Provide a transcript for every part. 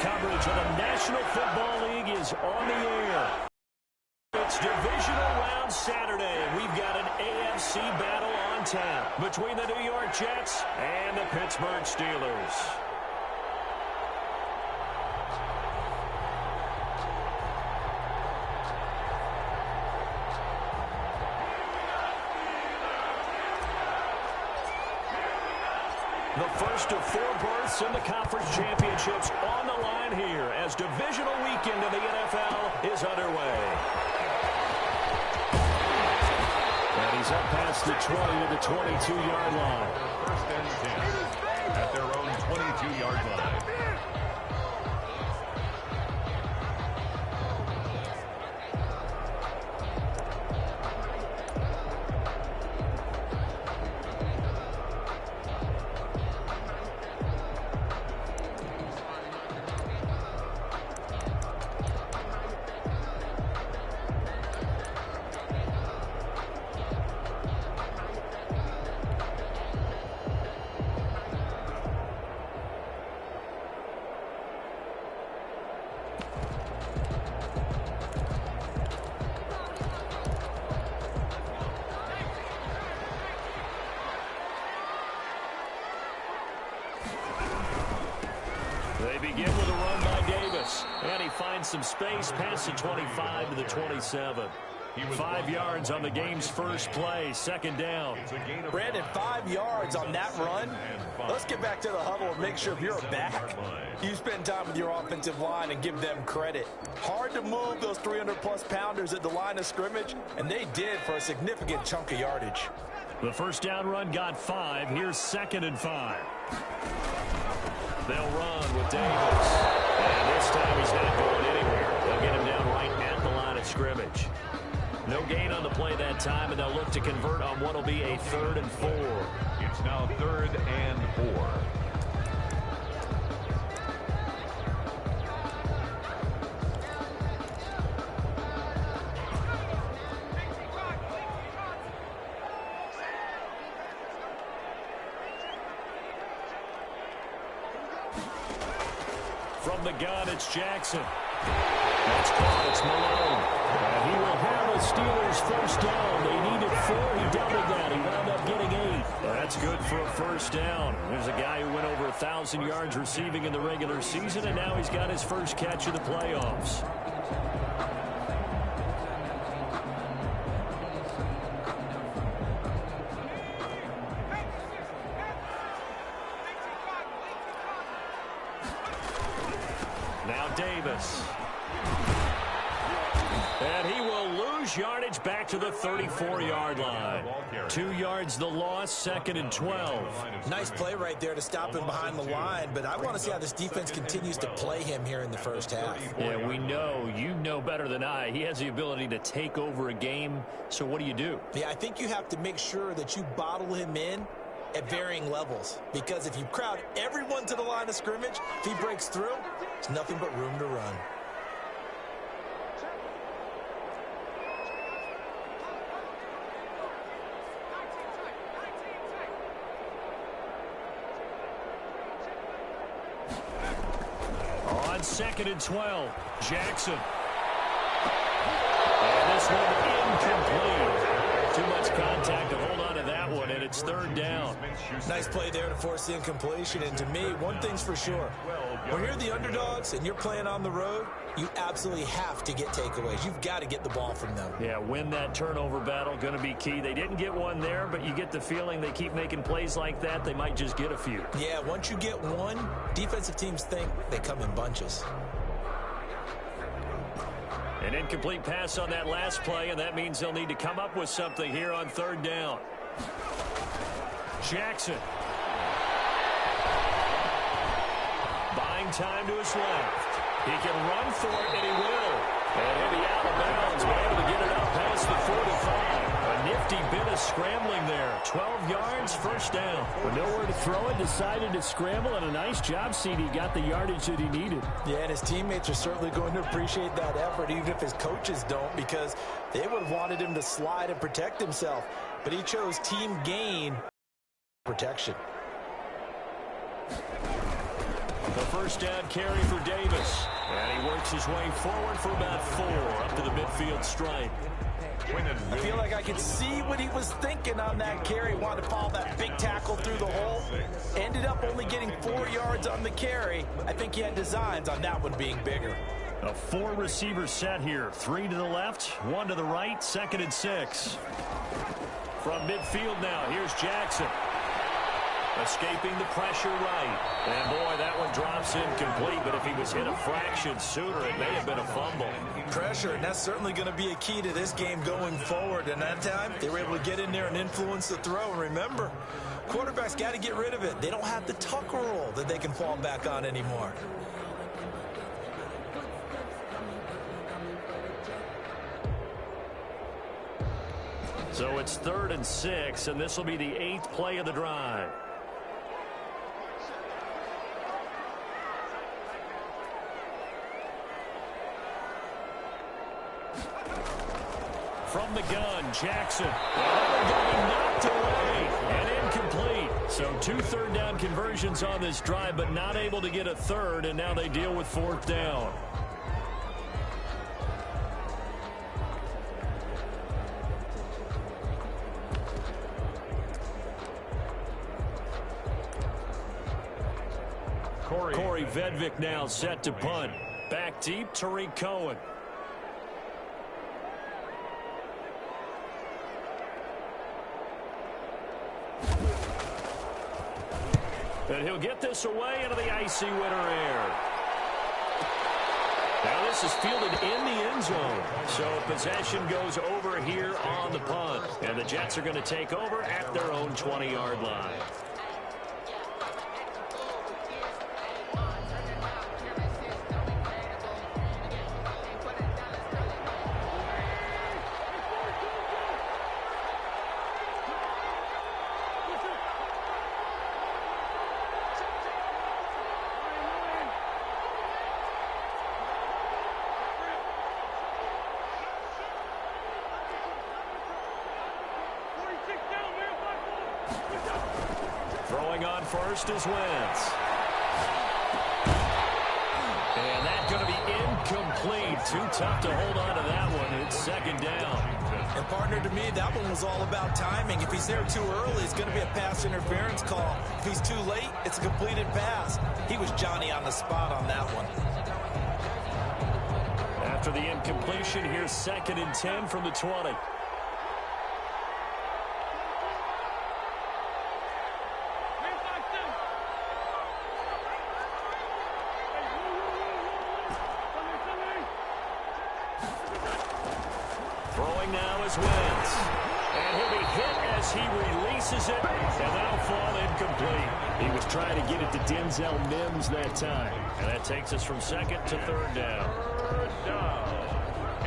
coverage of the National Football League is on the air. It's divisional round Saturday. We've got an AFC battle on tap between the New York Jets and the Pittsburgh Steelers. The first of 4 berths in the conference championships on the line here as divisional weekend in the NFL is underway. And he's up past the 20 to the 22-yard line. First and 10 at their own 22-yard line. They begin with a run by Davis. And he finds some space past the 25 to the 27. 5 yards on the game's first play. Second down. Brandon, 5 yards on that run. Let's get back to the huddle and make sure if you're back, you spend time with your offensive line and give them credit. Hard to move those 300-plus pounders at the line of scrimmage, and they did for a significant chunk of yardage. The first down run got 5. Here's 2nd and 5. They'll run with Davis. And this time he's not going anywhere. They'll get him down right at the line of scrimmage. No gain on the play that time, and they'll look to convert on what will be a 3rd and 4. It's now 3rd and 4. From the gun, it's Jackson. That's caught. It's Malone. And he will have the Steelers first down. They needed 4. He doubled that. He wound up getting 8. That's good for a first down. There's a guy who went over 1,000 yards receiving in the regular season, and now he's got his first catch of the playoffs. Now Davis. And he will lose yardage back to the 34-yard line. 2 yards the loss, 2nd and 12. Nice play right there to stop him behind the line, but I want to see how this defense continues to play him here in the first half. Yeah, we know, you know better than I, he has the ability to take over a game, so what do? Yeah, I think you have to make sure that you bottle him in at varying levels, because if you crowd everyone to the line of scrimmage, if he breaks through, there's nothing but room to run. On 2nd and 12, Jackson. And this one incomplete. Too much contact to hold on to that one, and it's 3rd down. Nice play there to force the incompletion, and to me, one thing's for sure. When you're the underdogs and you're playing on the road, you absolutely have to get takeaways. You've got to get the ball from them. Yeah, win that turnover battle, going to be key. They didn't get one there, but you get the feeling they keep making plays like that, they might just get a few. Yeah, once you get one, defensive teams think they come in bunches. An incomplete pass on that last play, and that means they'll need to come up with something here on 3rd down. Jackson. Buying time to his left. He can run for it, and he will. And he'll be out of bounds, but able to get it up past the 45. A nifty bit of scrambling there. 12 yards, first down. With nowhere to throw it, decided to scramble, and a nice job, CD. Got the yardage that he needed. Yeah, and his teammates are certainly going to appreciate that effort, even if his coaches don't, because they would have wanted him to slide and protect himself. But he chose team gain protection. The first down carry for Davis. And he works his way forward for about 4 up to the midfield stripe. I feel like I could see what he was thinking on that carry. Wanted to follow that big tackle through the hole. Ended up only getting 4 yards on the carry. I think he had designs on that one being bigger. A 4-receiver set here. 3 to the left, 1 to the right, 2nd and 6. From midfield now, here's Jackson. Escaping the pressure right. And boy, that one drops incomplete, but if he was hit a fraction sooner, it may have been a fumble. Pressure, and that's certainly going to be a key to this game going forward. And that time, they were able to get in there and influence the throw. And remember, quarterbacks got to get rid of it. They don't have the tuck rule that they can fall back on anymore. So it's 3rd and 6, and this will be the 8th play of the drive. From the gun, Jackson. Knocked away and incomplete. So 2 third-down conversions on this drive, but not able to get a third, and now they deal with 4th down. Corey Vedvik now set to punt. Back deep, Tariq Cohen. And he'll get this away into the icy winter air. Now this is fielded in the end zone. So possession goes over here on the punt. And the Jets are going to take over at their own 20-yard line. Throwing on first is Wentz. And that's going to be incomplete. Too tough to hold on to that one. It's 2nd down. And partner, to me, that one was all about timing. If he's there too early, it's going to be a pass interference call. If he's too late, it's a completed pass. He was Johnny on the spot on that one. After the incompletion, here's 2nd and 10 from the 20. Throwing now is Wentz. And he'll be hit as he releases it, and that'll fall incomplete. He was trying to get it to Denzel Mims that time. And that takes us from 2nd to 3rd down. 3rd down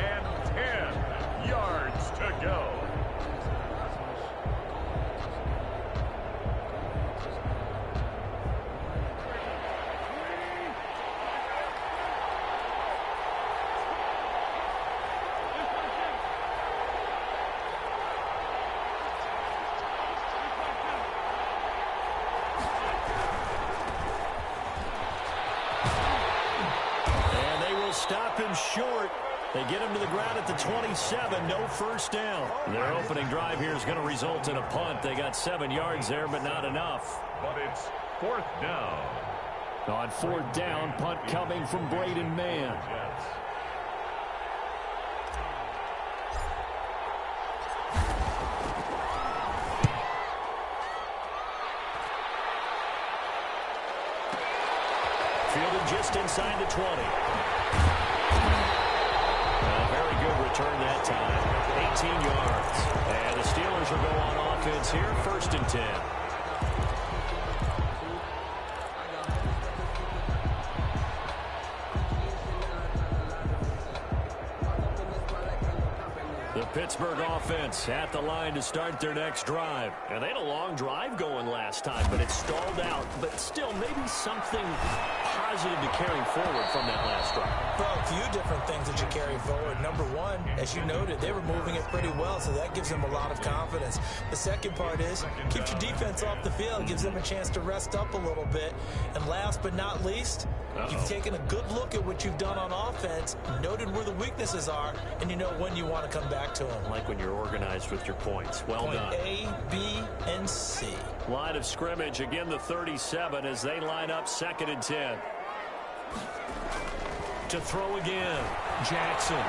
and 10 yards to go. Stop him short. They get him to the ground at the 27. No first down. Their opening drive here is going to result in a punt. They got 7 yards there, but not enough. But it's 4th down. On 4th down, punt coming from Braden Mann. Fielded just inside the 20. A very good return that time. 18 yards. And the Steelers will go on offense here, 1st and 10. The Pittsburgh offense at the line to start their next drive. And they had a long drive going last time, but it stalled out. But still, maybe something positive to carry forward from that last drive. Well, a few different things that you carry forward. Number one, As you noted, they were moving it pretty well, so that gives them a lot of confidence. The second part is keep your defense off the field, gives them a chance to rest up a little bit. And last but not least, you've taken a good look at what you've done on offense, noted where the weaknesses are, and you know when you want to come back to them. Like when you're organized with your points. Well done. A, B, and C. Line of scrimmage, again the 37 as they line up 2nd and 10. To throw again, Jackson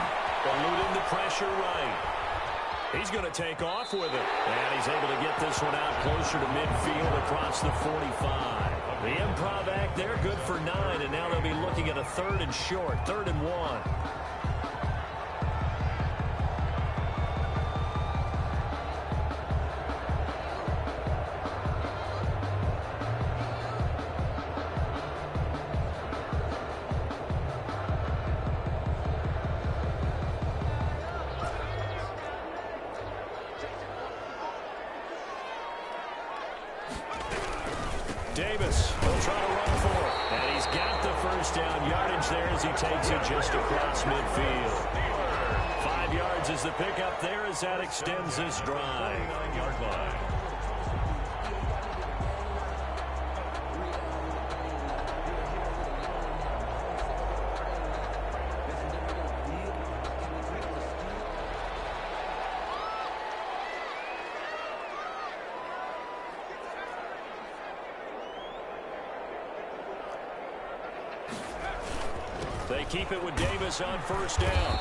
eluding the pressure right. He's going to take off with it. And he's able to get this one out closer to midfield across the 45. The improv act there, good for 9, and now they'll be looking at a 3rd and short, 3rd and 1. Davis will try to run for it. And he's got the first down yardage there as he takes it just across midfield. 5 yards is the pickup there as that extends this drive. 9-yard line. They keep it with Davis on first down.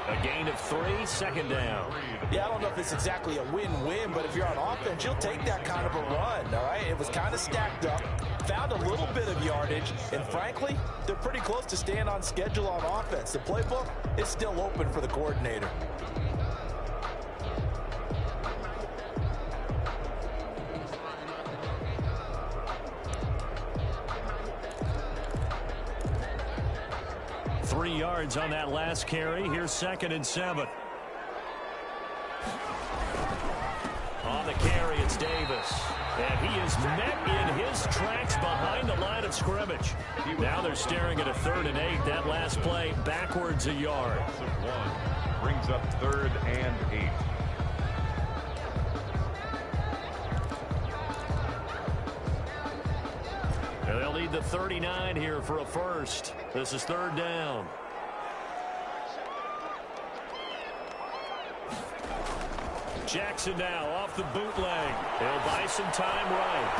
A gain of 3, 2nd down. Yeah, I don't know if it's exactly a win-win, but if you're on offense, you'll take that kind of a run, all right? It was kind of stacked up, found a little bit of yardage, and frankly, they're pretty close to staying on schedule on offense. The playbook is still open for the coordinator. Three yards on that last carry. Here's 2nd and 7. On the carry, it's Davis. And he is met in his tracks behind the line of scrimmage. Now they're staring at a 3rd and 8. That last play backwards a yard. Brings up 3rd and 8. And they'll need the 39 here for a first. This is 3rd down. Jackson now off the bootleg. He'll buy some time right.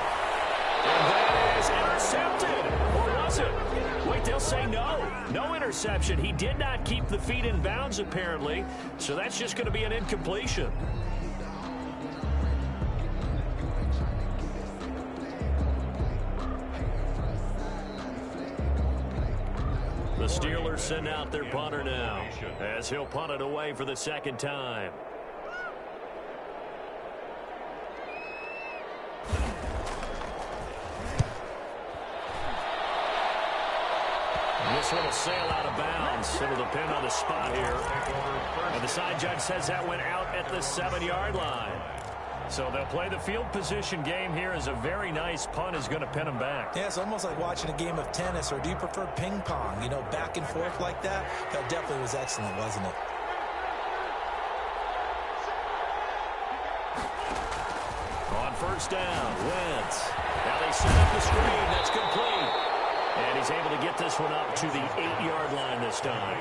And that is intercepted. Or was it? Wait, they'll say no. No interception. He did not keep the feet in bounds, apparently. So that's just going to be an incompletion. The Steelers send out their punter now as he'll punt it away for the 2nd time. This one will sail out of bounds. It'll depend on the spot here. And the side judge says that went out at the 7-yard line. So they'll play the field position game here as a very nice punt is going to pin them back. Yeah, it's almost like watching a game of tennis, or do you prefer ping pong? You know, back and forth like that? That definitely was excellent, wasn't it? On first down, Wentz. Now they set up the screen. That's complete. And he's able to get this one up to the 8-yard line this time.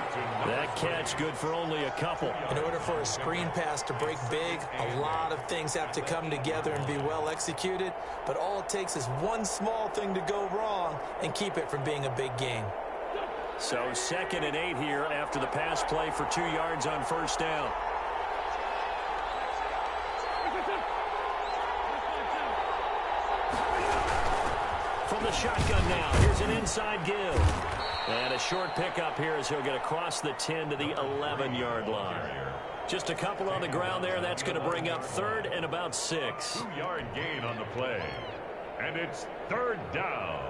That catch good for only a couple. In order for a screen pass to break big, a lot of things have to come together and be well executed. But all it takes is one small thing to go wrong and keep it from being a big game. So 2nd and 8 here after the pass play for 2 yards on first down. From the shotgun now, here's an inside give. And a short pickup here as he'll get across the 10 to the 11-yard line. Just a couple on the ground there. That's going to bring up 3rd and about 6. 2-yard gain on the play. And it's 3rd down.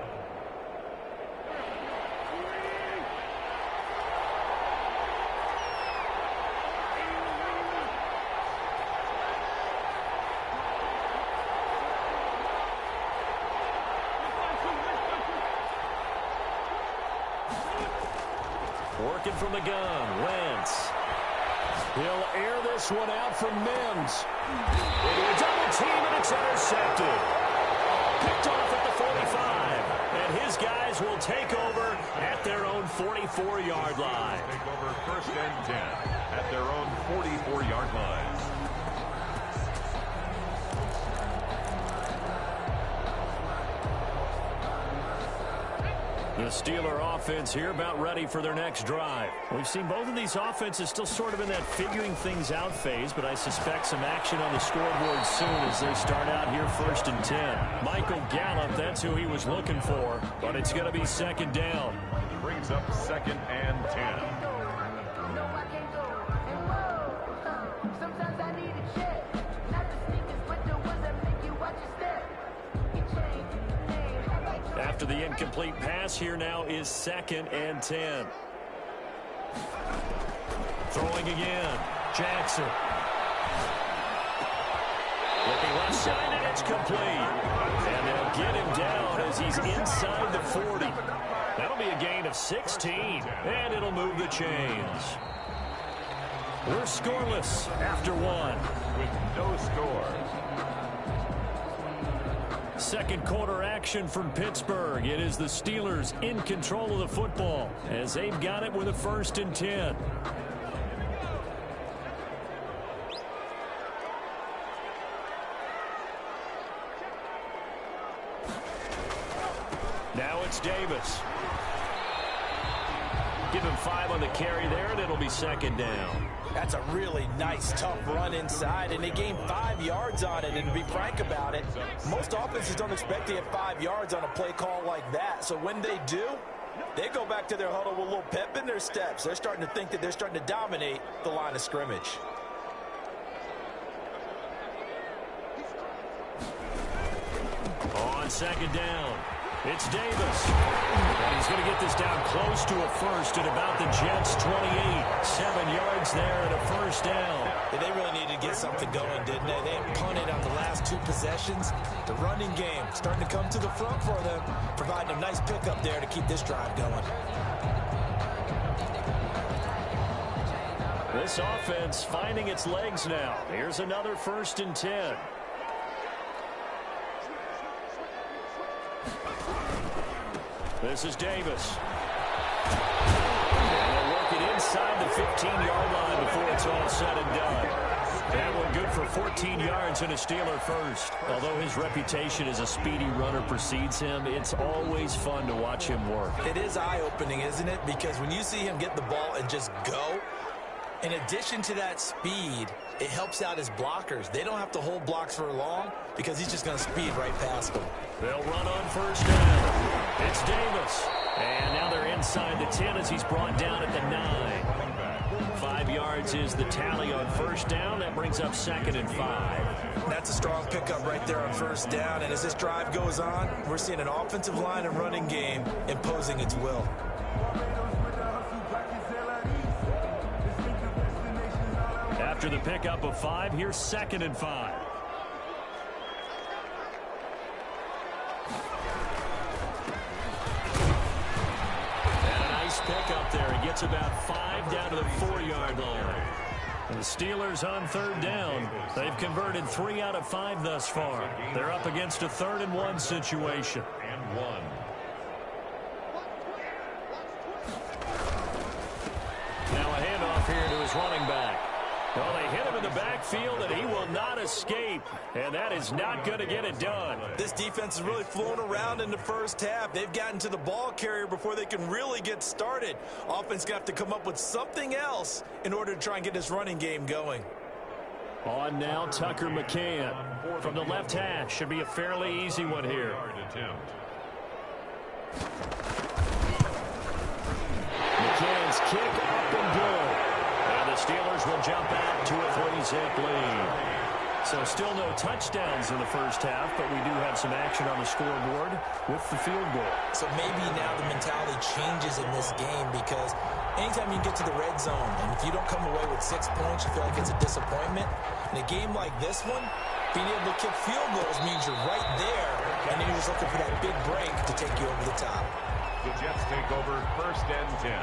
Working from the gun, Wentz. He'll air this one out from Mims. Into a double team, and it's intercepted. Picked off at the 45. And his guys will take over at their own 44-yard line. Take over 1st and 10 at their own 44-yard line. The Steeler offense here about ready for their next drive. We've seen both of these offenses still sort of in that figuring things out phase, but I suspect some action on the scoreboard soon as they start out here 1st and 10. Michael Gallup, that's who he was looking for, but it's going to be 2nd down. Brings up 2nd and 10. After the incomplete pass, here now is 2nd and 10. Throwing again. Jackson. Looking left side, and it's complete. And they'll get him down as he's inside the 40. That'll be a gain of 16, and it'll move the chains. We're scoreless after one. With no score. Second quarter action from Pittsburgh. It is the Steelers in control of the football as they've got it with a 1st and 10. Now it's Davis. Give him 5 on the carry there, and it'll be 2nd down. That's a really nice, tough run inside, and they gained 5 yards on it. And to be frank about it, most offenses don't expect to get 5 yards on a play call like that. So when they do, they go back to their huddle with a little pep in their steps. They're starting to think that they're starting to dominate the line of scrimmage. On 2nd down, it's Davis. And he's going to get this down close to a first at about the Jets' 28. 7 yards there and a 1st down. Yeah, they really needed to get something going, didn't they? They punted on the last 2 possessions. The running game starting to come to the front for them, providing a nice pickup there to keep this drive going. This offense finding its legs now. Here's another 1st and 10. This is Davis. And they'll work it inside the 15-yard line before it's all said and done. That one good for 14 yards and a Steeler first. Although his reputation as a speedy runner precedes him, it's always fun to watch him work. It is eye-opening, isn't it? Because when you see him get the ball and just go, in addition to that speed, it helps out his blockers. They don't have to hold blocks for long because he's just going to speed right past them. They'll run on 1st down. It's Davis. And now they're inside the 10 as he's brought down at the 9. 5 yards is the tally on 1st down. That brings up 2nd and 5. That's a strong pickup right there on 1st down. And as this drive goes on, we're seeing an offensive line and running game imposing its will. After the pickup of 5, here's 2nd and 5. And a nice pickup there. He gets about 5 down to the 4-yard line. And the Steelers on 3rd down. They've converted 3 out of 5 thus far. They're up against a 3rd and 1 situation. And 1. Now a handoff here to his running back. Well, they hit him in the backfield, and he will not escape. And that is not going to get it done. This defense is really flown around in the 1st half. They've gotten to the ball carrier before they can really get started. Offense going to have to come up with something else in order to try and get this running game going. On now, Tucker McCann from the left hash. Should be a fairly easy one here. McCann's kick up and good. And the Steelers will jump out to a 3-zip lead. So still no touchdowns in the 1st half, but we do have some action on the scoreboard with the field goal. So maybe now the mentality changes in this game because anytime you get to the red zone and if you don't come away with 6 points, you feel like it's a disappointment. In a game like this one, being able to kick field goals means you're right there, and then you're just looking for that big break to take you over the top. The Jets take over 1st and 10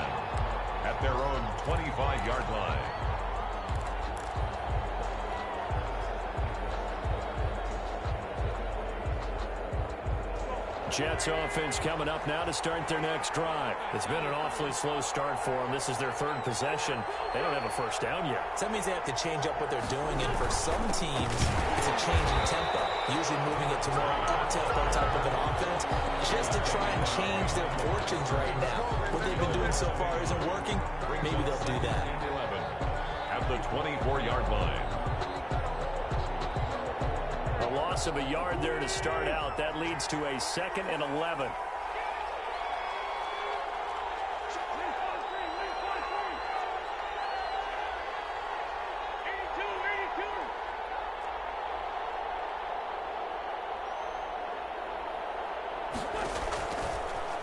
at their own 25-yard line. Jets offense coming up now to start their next drive. It's been an awfully slow start for them. This is their third possession. They don't have a first down yet. So that means they have to change up what they're doing, and for some teams, it's a change in tempo, usually moving it to more up-tempo type of an offense, just to try and change their fortunes right now. What they've been doing so far isn't working. Maybe they'll do that. 11 at the 24-yard line. A loss of a yard there to start out. That leads to a 2nd and 11.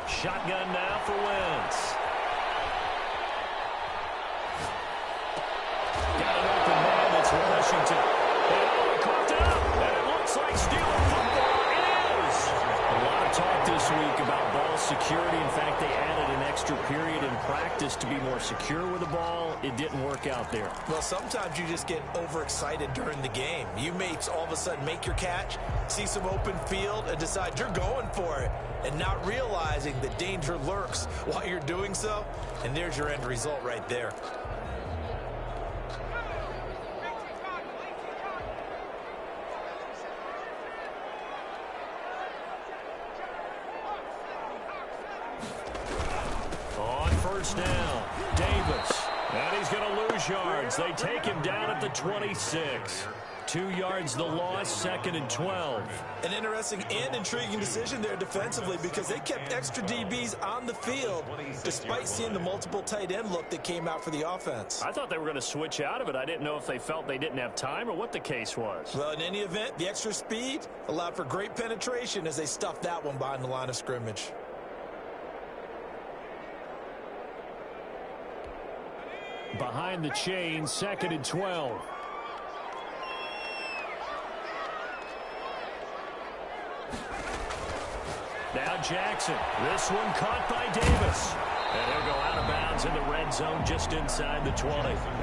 Shotgun now for Wentz. Got an open man. It's Washington. And caught up. And it looks like stealing football. It is. A lot of talk this week about ball security. In fact, they added an extra period in practice to be more secure with the ball. It didn't work out there. Well, sometimes you just get overexcited during the game. You may all of a sudden make your catch, see some open field, and decide you're going for it, and not realizing the danger lurks while you're doing so. And there's your end result right there. On first down, Davis. And he's going to lose yards. They take him down at the 26. 2 yards the loss, 2nd and 12. An interesting and intriguing decision there defensively, because they kept extra DBs on the field despite seeing the multiple tight end look that came out for the offense. I thought they were going to switch out of it. I didn't know if they felt they didn't have time or what the case was. Well, in any event, the extra speed allowed for great penetration as they stuffed that one behind the line of scrimmage. Behind the chain, 2nd and 12. Now Jackson. This one caught by Davis. And he'll go out of bounds in the red zone just inside the 20.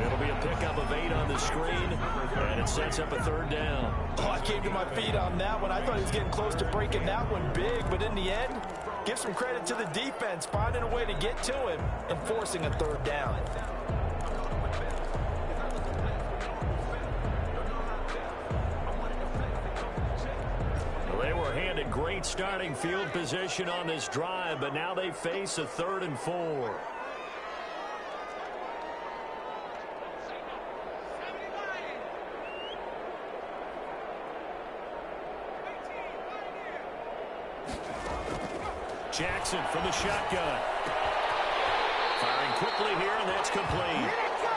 It'll be a pickup of 8 on the screen, and it sets up a 3rd down. Oh, I came to my feet on that one. I thought he was getting close to breaking that one big, but in the end, give some credit to the defense, finding a way to get to him and forcing a 3rd down. They were handed great starting field position on this drive, but now they face a 3rd and 4. Jackson from the shotgun. Firing quickly here, and that's complete.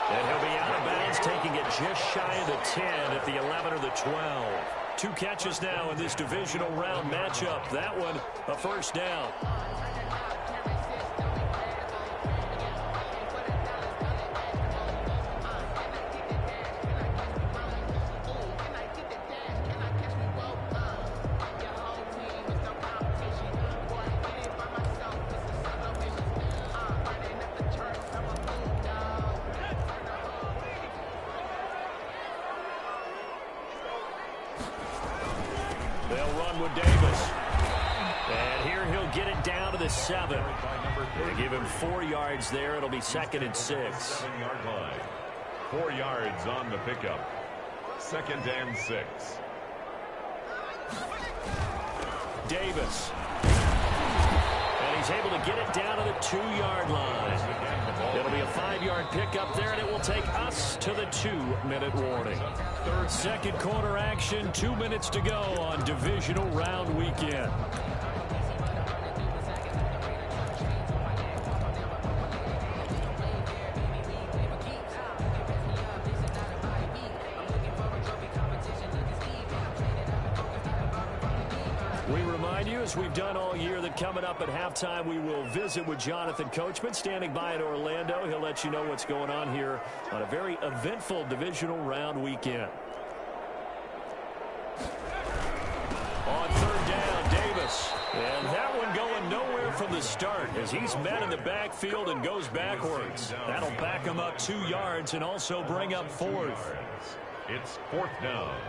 And he'll be out of bounds, taking it just shy of the 10 at the 11 or the 12. 2 catches now in this divisional round matchup. That one, a 1st down. They'll run with Davis. And here he'll get it down to the 7. They give him 4 yards there. It'll be 2nd and 6. 7-yard line. 4 yards on the pickup. 2nd and 6. Davis. And he's able to get it down to the 2-yard line. It'll be a 5-yard pickup there, and it will take us to the 2-minute warning. 2nd quarter action, 2 minutes to go on divisional round weekend. We remind you, as we've done all year, that coming up at halftime, we will visit with Jonathan Coachman, standing by in Orlando. He'll let you know what's going on here on a very eventful divisional round weekend. On 3rd down, Davis. And that one going nowhere from the start as he's met in the backfield and goes backwards. That'll back him up 2 yards and also bring up 4th. It's 4th down. 4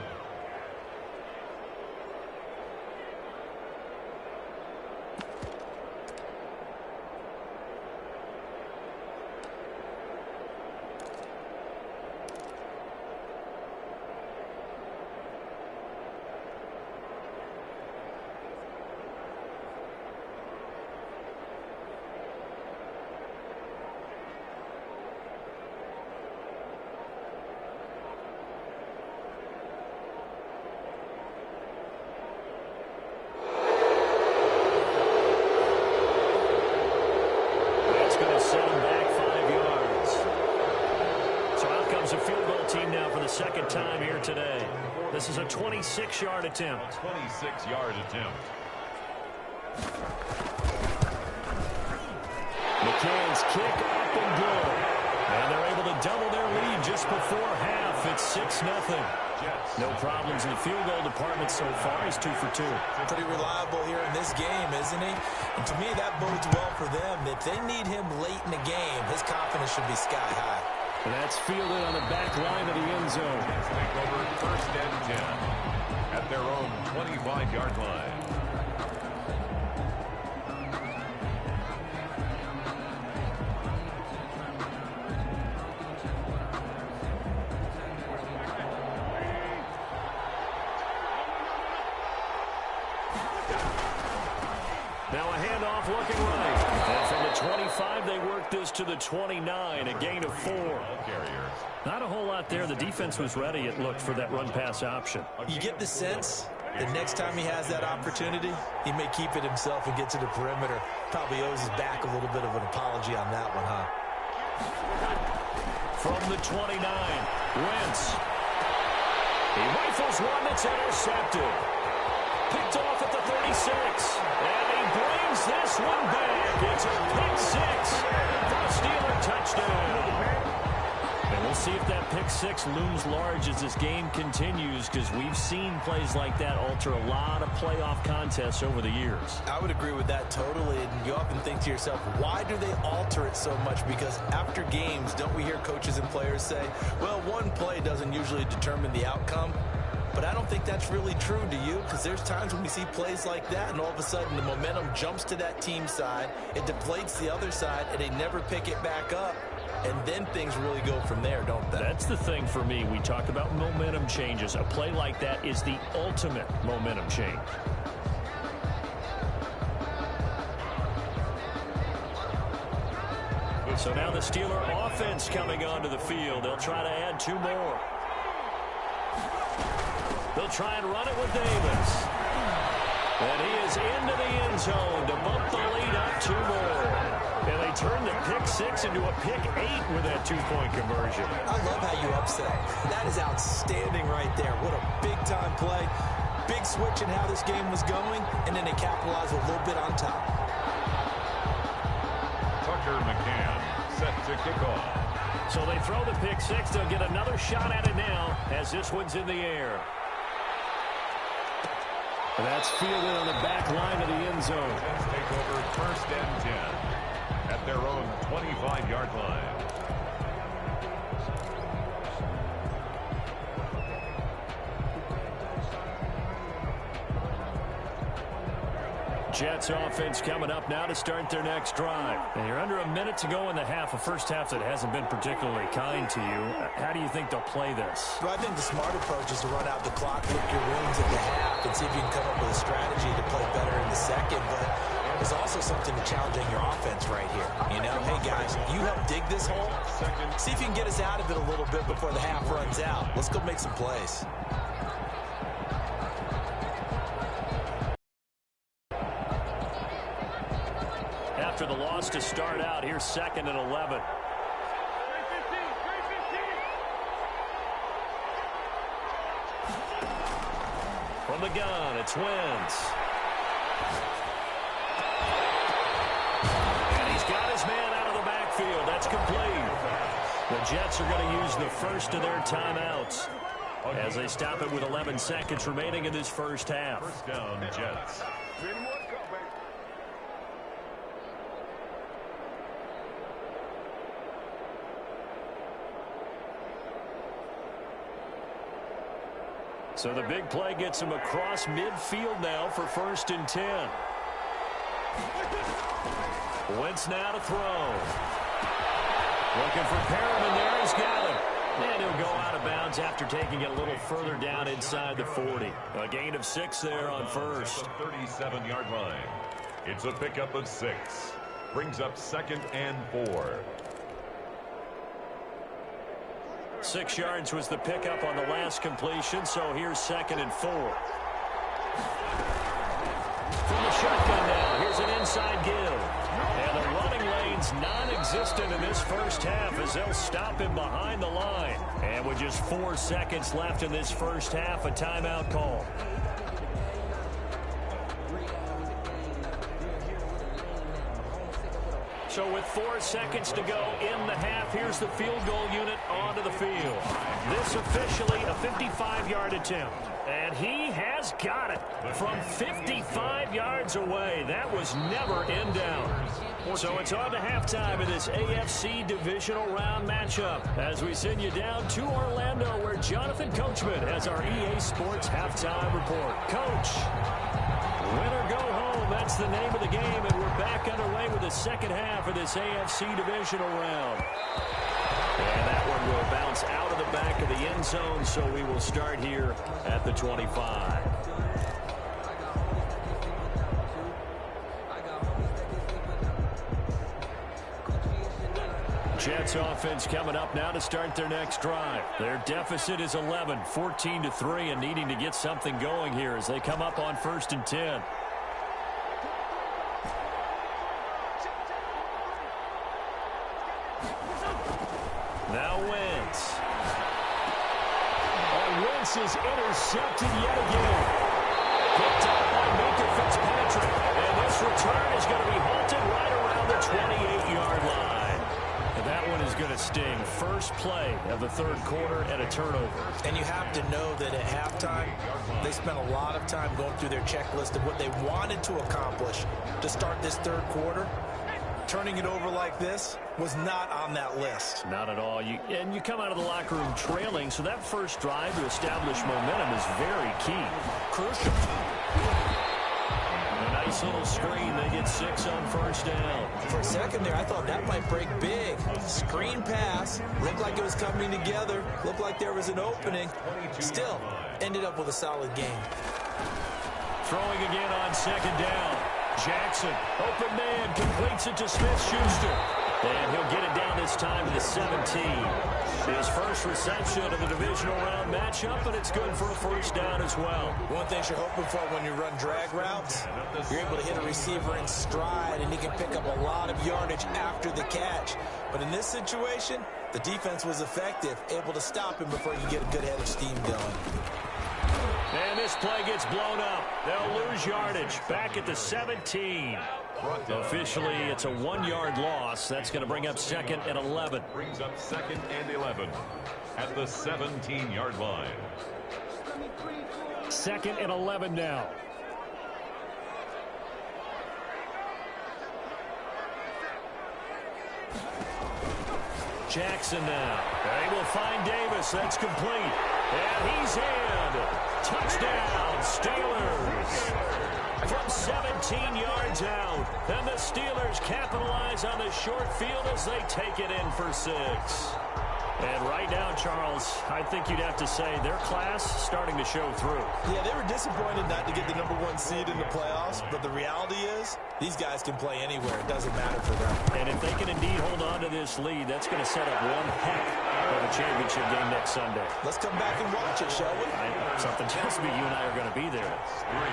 Steelers a field goal team now for the second time here today. This is a 26-yard attempt. 26-yard attempt. McCann's kick up and good. And they're able to double their lead just before half. It's 6-0. No problems in the field goal department so far. He's 2 for 2. Pretty reliable here in this game, isn't he? And to me, that bodes well for them. If they need him late in the game, his confidence should be sky high. And that's fielded on the back line of the end zone. Let's take over first and 10 at their own 25-yard line. Now a handoff looking right. And from the 25, they work this to the 29, a gain of 4. Not a whole lot there. The defense was ready, it looked, for that run-pass option. You get the sense that next time he has that opportunity, he may keep it himself and get to the perimeter. Probably owes his back a little bit of an apology on that one, huh? From the 29, Wentz. He rifles one that's intercepted. Picked off at the 36. And he brings this one back. It's a pick 6 for a Steeler touchdown. And we'll see if that pick 6 looms large as this game continues, because we've seen plays like that alter a lot of playoff contests over the years. I would agree with that totally. And you often think to yourself, why do they alter it so much? Because after games, don't we hear coaches and players say, well, one play doesn't usually determine the outcome? But I don't think that's really true, do you? Because there's times when we see plays like that, and all of a sudden the momentum jumps to that team side, it deflates the other side, and they never pick it back up. And then things really go from there, don't they? That's the thing for me. We talk about momentum changes. A play like that is the ultimate momentum change. So now the Steeler offense coming onto the field. They'll try to add 2 more. They'll try and run it with Davis. And he is into the end zone to bump the lead up 2 more. And they turn the pick 6 into a pick 8 with that 2-point conversion. I love how you upset. That is outstanding right there. What a big-time play. Big switch in how this game was going, and then they capitalized a little bit on top. Tucker McCann set to kick off. So they throw the pick 6. They'll get another shot at it now as this one's in the air. And that's fielded on the back line of the end zone. Let's take over first and 10 at their own 25-yard line. Jets offense coming up now to start their next drive. And you're under a minute to go in the half, a first half that hasn't been particularly kind to you. How do you think they'll play this? Well, I think the smart approach is to run out the clock, lick your wounds at the half, and see if you can come up with a strategy to play better in the second. But there's also something to challenging your offense right here. You know, hey, guys, you help dig this hole. See if you can get us out of it a little bit before the half runs out. Let's go make some plays. After the loss to start out, here's 2nd and 11. From the gun, it's Wentz. And he's got his man out of the backfield. That's complete. The Jets are going to use the first of their timeouts as they stop it with 11 seconds remaining in this first half. First down, Jets. So the big play gets him across midfield now for 1st and 10. Wentz now to throw. Looking for Perriman there. He's got him. And he'll go out of bounds after taking it a little further down inside the 40. A gain of 6 there on first. 37-yard line. It's a pickup of 6. Brings up 2nd and 4. 6 yards was the pickup on the last completion, so here's 2nd and 4. From the shotgun now, here's an inside give. And the running lane's non-existent in this first half as they'll stop him behind the line. with just 4 seconds left in this first half, a timeout call. So with 4 seconds to go in the half, here's the field goal unit onto the field. This officially a 55-yard attempt. And he has got it from 55 yards away. That was never in doubt. So it's on to halftime in this AFC divisional round matchup as we send you down to Orlando where Jonathan Coachman has our EA Sports halftime report. Coach, win or go home, that's the name of the game, and we're back underway with the second half of this AFC divisional round. And that one will bounce out of the back of the end zone, so we will start here at the 25. Jets offense coming up now to start their next drive. Their deficit is 11, 14-3, and needing to get something going here as they come up on 1st and 10. Now Wentz. And Wentz is intercepted yet again. Picked up by Minka Fitzpatrick. And this return is going to be halted right around the 28-yard line. And that one is going to sting. First play of the third quarter and a turnover. And you have to know that at halftime, they spent a lot of time going through their checklist of what they wanted to accomplish to start this third quarter. Turning it over like this was not on that list. Not at all. And you come out of the locker room trailing, so that first drive to establish momentum is very key. Crucial. A nice little screen. They get 6 on first down. For a second there, I thought that might break big. Screen pass. Looked like it was coming together. Looked like there was an opening. Still, ended up with a solid game. Throwing again on second down. Jackson, open man, completes it to Smith-Schuster. And he'll get it down this time to the 17. His first reception of the divisional round matchup, and it's good for a first down as well. One thing you're hoping for when you run drag routes, you're able to hit a receiver in stride, and he can pick up a lot of yardage after the catch. But in this situation, the defense was effective, able to stop him before you get a good head of steam going. And this play gets blown up. They'll lose yardage back at the 17. Officially, it's a 1-yard loss. That's going to bring up 2nd and 11. Brings up 2nd and 11 at the 17-yard line. 2nd and 11 now. Jackson now. They will find Davis. That's complete. And he's in. Touchdown, Steelers. From 17 yards out. And the Steelers capitalize on the short field as they take it in for 6. And right now, Charles, I think you'd have to say their class starting to show through. Yeah, they were disappointed not to get the #1 seed in the playoffs, but the reality is these guys can play anywhere. It doesn't matter for them. And if they can indeed hold on to this lead, that's going to set up one heck of a championship game next Sunday. Let's come back and watch it, shall we? Something tells me you and I are going to be there. 3.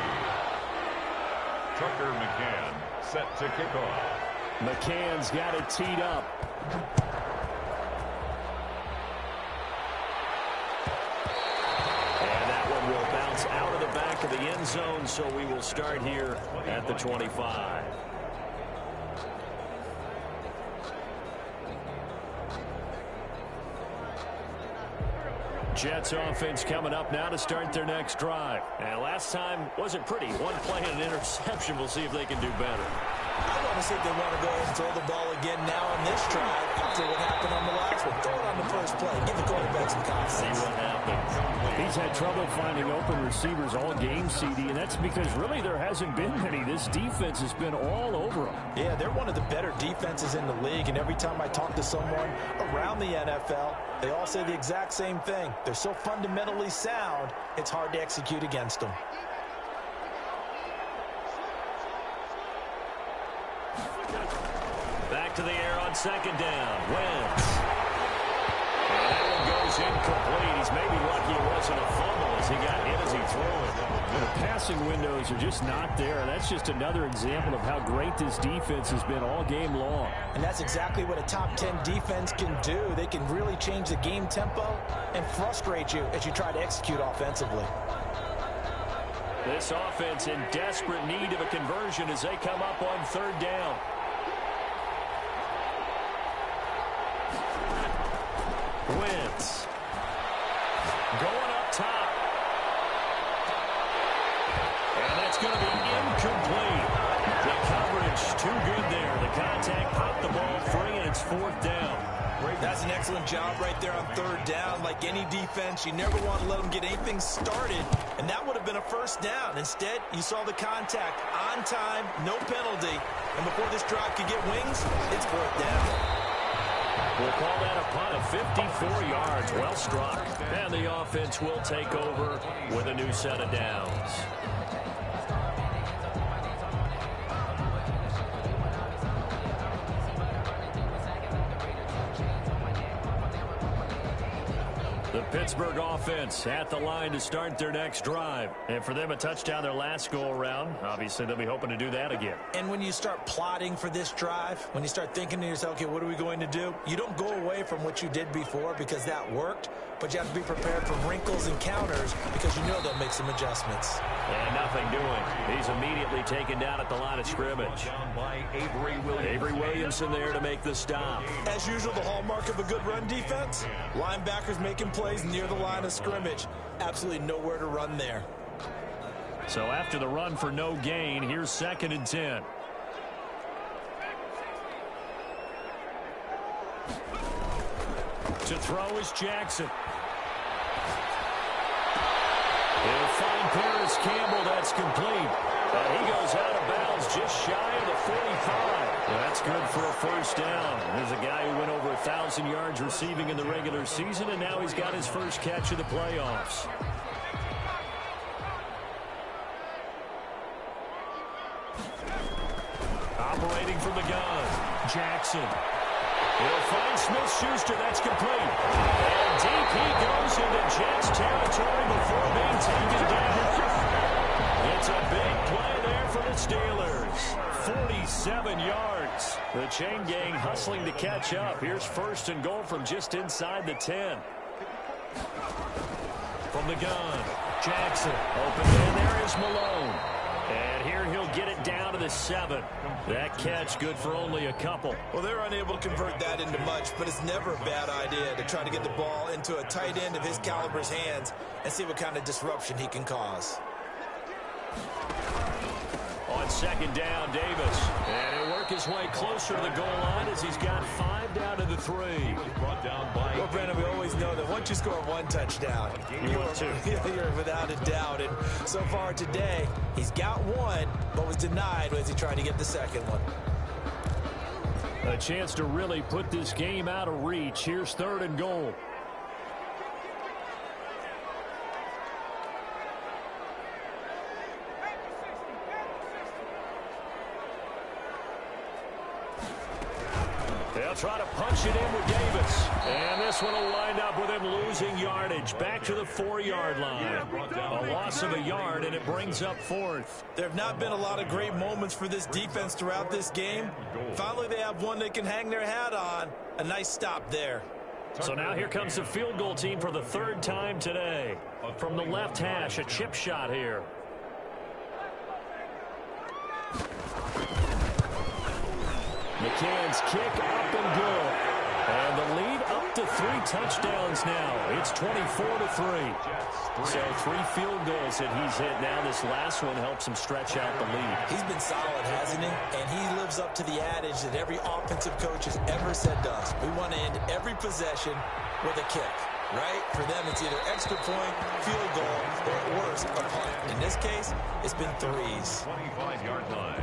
Tucker McCann set to kick off. McCann's got it teed up. Will bounce out of the back of the end zone, so we will start here at the 25. Jets offense coming up now to start their next drive. And last time wasn't pretty. One play and an interception. We'll see if they can do better. I want to see if they want to go ahead and throw the ball again now on this drive after what happened on the last one. Throw it on the first play. Give the quarterback some confidence. See what happens. He's had trouble finding open receivers all game, CD, and that's because really there hasn't been many. This defense has been all over them. Yeah, they're one of the better defenses in the league, and every time I talk to someone around the NFL, they all say the exact same thing. They're so fundamentally sound, it's hard to execute against them. Back to the air on second down. Wentz. And that one goes incomplete. He's maybe lucky it wasn't a fumble as he got hit as he threw it. The passing windows are just not there. That's just another example of how great this defense has been all game long. And that's exactly what a top 10 defense can do. They can really change the game tempo and frustrate you as you try to execute offensively. This offense in desperate need of a conversion as they come up on third down. Wentz going up top. And that's going to be incomplete. The coverage too good there. The contact popped the ball free, and it's fourth down. That's an excellent job right there on third down. Like any defense, you never want to let them get anything started, and that would have been a first down. Instead, you saw the contact on time, no penalty, and before this drive could get wings, it's fourth down. We'll call that a punt of 54 yards. Well struck. And the offense will take over with a new set of downs. The Pittsburgh offense at the line to start their next drive. And for them, a touchdown their last go-around. Obviously, they'll be hoping to do that again. And when you start plotting for this drive, when you start thinking to yourself, okay, what are we going to do? You don't go away from what you did before because that worked, but you have to be prepared for wrinkles and counters because you know they'll make some adjustments. And nothing doing. He's immediately taken down at the line of scrimmage. Avery Williamson there to make the stop. As usual, the hallmark of a good run defense, linebackers making plays near the line of scrimmage. Absolutely nowhere to run there. So after the run for no gain, here's 2nd and 10. To throw is Jackson. He'll find Paris Campbell. That's complete. And he goes out of bounds just shy of the 45. That's good for a first down. There's a guy who went over 1,000 yards receiving in the regular season, and now he's got his first catch of the playoffs. Operating from the gun, Jackson. He'll find Smith-Schuster. That's complete. And deep he goes into Jets territory before being taken down. It's a big play there for the Steelers. 47 yards. The chain gang hustling to catch up. Here's 1st and goal from just inside the 10. From the gun, Jackson. Open man, there is Malone. And here he'll get it down to the 7. That catch good for only a couple. Well, they're unable to convert that into much, but it's never a bad idea to try to get the ball into a tight end of his caliber's hands and see what kind of disruption he can cause. On 2nd down, Davis. And he'll work his way closer to the goal line as he's got 5 down to the 3. Well, Brandon, we always know that once you score one touchdown, you're without a doubt. And so far today, he's got one, but was denied as he tried to get the second one. A chance to really put this game out of reach. Here's 3rd and goal. They'll try to punch it in with Davis. And this one will wind up with him losing yardage. Back to the 4-yard line. A loss of a yard, and it brings up 4th. There have not been a lot of great moments for this defense throughout this game. Finally, they have one they can hang their hat on. A nice stop there. So now here comes the field goal team for the 3rd time today. From the left hash, a chip shot here. McCann's kick up and good. And the lead up to 3 touchdowns now. It's 24-3. So 3 field goals that he's hit now. This last one helps him stretch out the lead. He's been solid, hasn't he? And he lives up to the adage that every offensive coach has ever said to us. We want to end every possession with a kick, right? For them, it's either extra point, field goal, or at worst, a punt. In this case, it's been 3s. 25-yard line.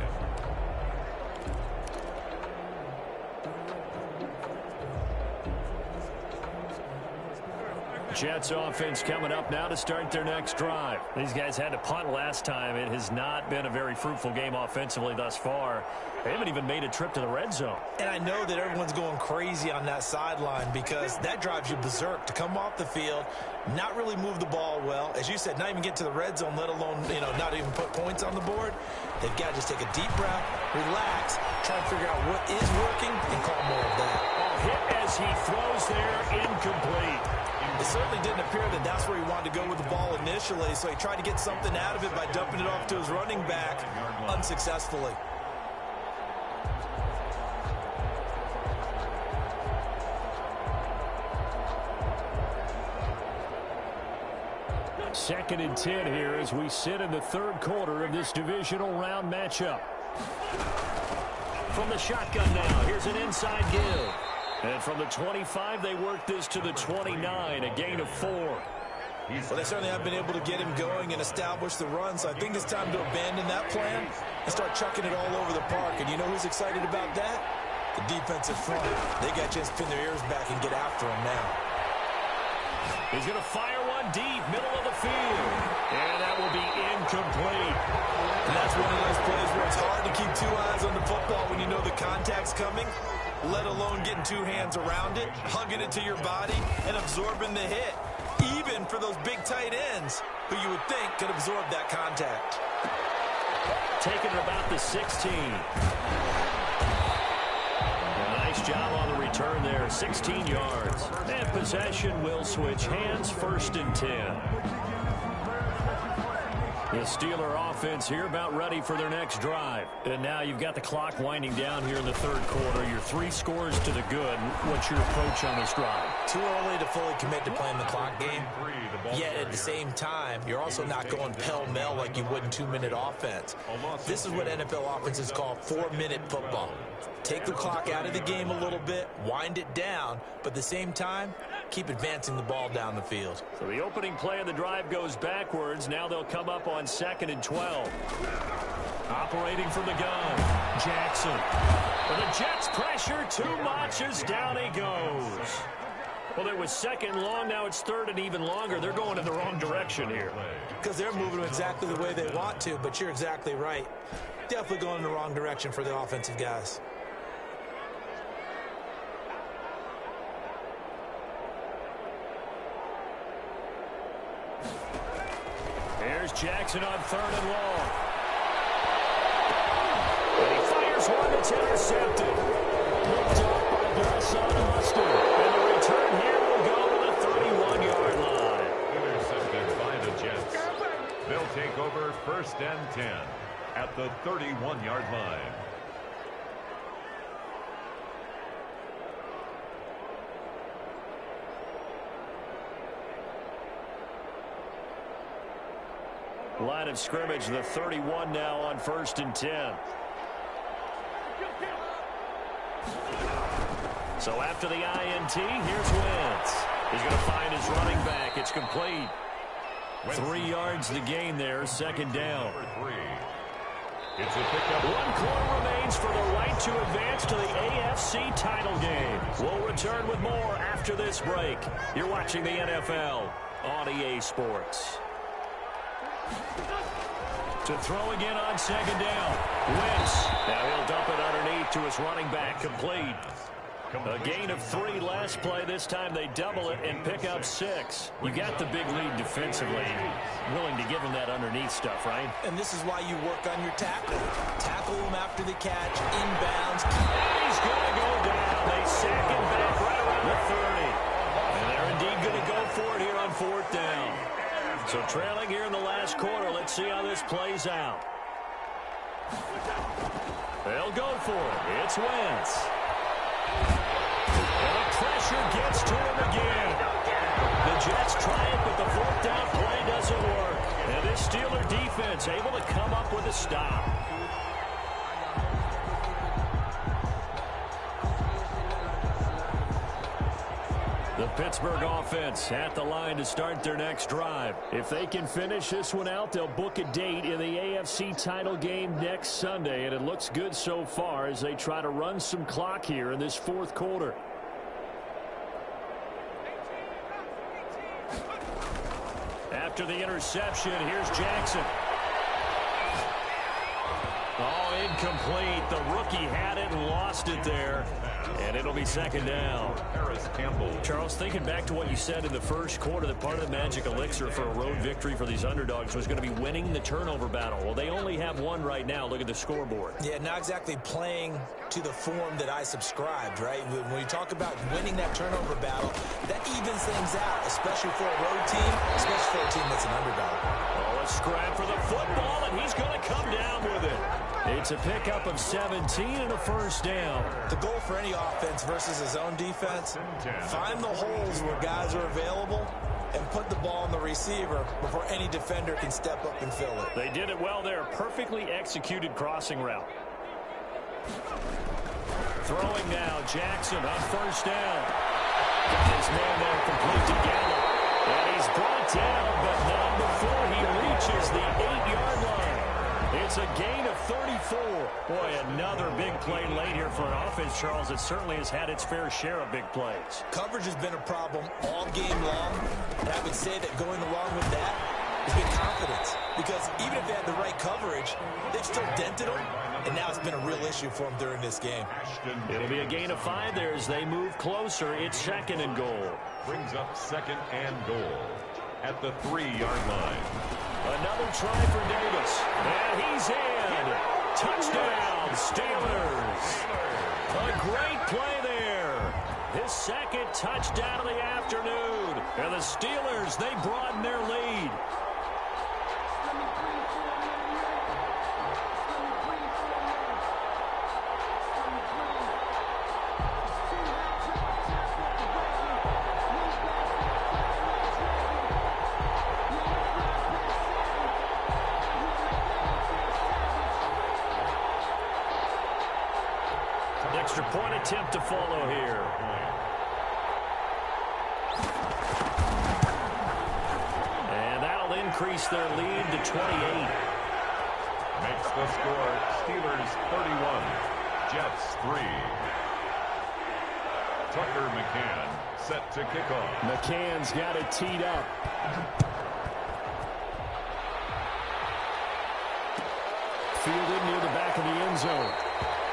Jets offense coming up now to start their next drive. These guys had to punt last time. It has not been a very fruitful game offensively thus far. They haven't even made a trip to the red zone. And I know that everyone's going crazy on that sideline because that drives you berserk to come off the field, not really move the ball well. As you said, not even get to the red zone, let alone, not even put points on the board. They've got to just take a deep breath, relax, try to figure out what is working, and call more of that. Hit as he throws there, incomplete. It certainly didn't appear that that's where he wanted to go with the ball initially, so he tried to get something out of it by dumping it off to his running back unsuccessfully. Second and 10 here as we sit in the third quarter of this divisional round matchup. From the shotgun now, here's an inside give. And from the 25, they work this to the 29, a gain of 4. Well, they certainly have been able to get him going and establish the run, so I think it's time to abandon that plan and start chucking it all over the park. And you know who's excited about that? The defensive front. They got a chance to pin their ears back and get after him now. He's going to fire one deep, middle of the field. And that will be incomplete. And that's one of those plays where it's hard to keep two eyes on the football when you know the contact's coming, let alone getting two hands around it, hugging it to your body, and absorbing the hit. Even for those big tight ends who you would think could absorb that contact. Taking it about the 16. Nice job on the return there, 16 yards. And possession will switch hands, 1st and 10. The Steeler offense here about ready for their next drive. And now you've got the clock winding down here in the third quarter. You're 3 scores to the good. What's your approach on this drive? Too early to fully commit to playing the clock game. Yet at the same time, you're also not going pell-mell like you would in 2-minute offense. This is what NFL offenses call 4-minute football. Take the clock out of the game a little bit, wind it down, but at the same time, keep advancing the ball down the field. So the opening play of the drive goes backwards. Now they'll come up on 2nd and 12. Operating from the gun, Jackson. But the Jets pressure too much as down he goes. Well, it was 2nd long. Now it's 3rd and even longer. They're going in the wrong direction here. Because they're moving them exactly the way they want to, but you're exactly right. Definitely going in the wrong direction for the offensive guys. Here's Jackson on 3rd and long. And he fires one that's intercepted. Picked up by Garrison Mustard. And the return here will go to the 31-yard line. Intercepted by the Jets. They'll take over 1st and 10 at the 31-yard line. Line of scrimmage, the 31 now on 1st and 10. So after the INT, here's Wentz. He's going to find his running back. It's complete. 3 yards the gain there, 2nd down. It's a pickup. 1 quarter remains for the right to advance to the AFC title game. We'll return with more after this break. You're watching the NFL on EA Sports. To throw again on 2nd down. Wentz. Now he'll dump it underneath to his running back. Complete. A gain of 3 last play. This time they double it and pick up 6. You got the big lead defensively. Willing to give him that underneath stuff, right? And this is why you work on your tackle. Tackle him after the catch, inbounds. And he's going to go down. They sack him back right around the 30. And they're indeed going to go for it here on 4th down. So trailing here in the last quarter. Let's see how this plays out. They'll go for it. It's Wentz. And the pressure gets to him again. The Jets try it, but the 4th down play doesn't work. And this Steeler defense able to come up with a stop. The Pittsburgh offense at the line to start their next drive. If they can finish this one out, they'll book a date in the AFC title game next Sunday. And it looks good so far as they try to run some clock here in this 4th quarter. After the interception, here's Jackson. Oh, incomplete. The rookie had it and lost it there. And it'll be second down. Charles, thinking back to what you said in the first quarter, that part of the magic elixir for a road victory for these underdogs was going to be winning the turnover battle. Well, they only have one right now. Look at the scoreboard. Yeah, not exactly playing to the form that I subscribed, right? When you talk about winning that turnover battle, that evens things out, especially for a road team, especially for a team that's an underdog. Oh, a scrap for the football, and he's going to come down with it. It's a pickup of 17 and a first down. The goal for any offense versus his own defense, find the holes where guys are available and put the ball on the receiver before any defender can step up and fill it. They did it well there. Perfectly executed crossing route. Throwing now, Jackson on first down. Got his man there complete to Gallup. And he's brought down, but not before he reaches the 8-yard line. It's a gain of 34. Boy, another big play late here for an offense, Charles. It certainly has had its fair share of big plays. Coverage has been a problem all game long, and I would say that going along with that has been confidence. Because even if they had the right coverage, they've still dented them, and now it's been a real issue for them during this game. It'll be a gain of 5 there as they move closer. It's second and goal. Brings up second and goal at the 3-yard line. Another try for Davis. And he's in. Touchdown, Steelers. A great play there. His second touchdown of the afternoon. And the Steelers, they broaden their lead. Extra point attempt to follow here. And that'll increase their lead to 28. Makes the score Steelers 31, Jets 3. Tucker McCann set to kick off. McCann's got it teed up. Fielded near the back of the end zone.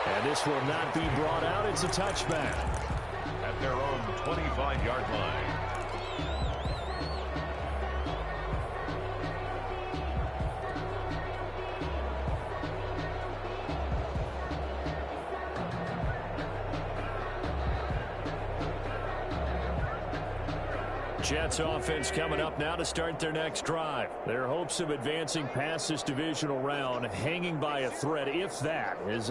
And this will not be brought out. It's a touchback. At their own 25-yard line. Jets offense coming up now to start their next drive. Their hopes of advancing past this divisional round hanging by a thread, if that, is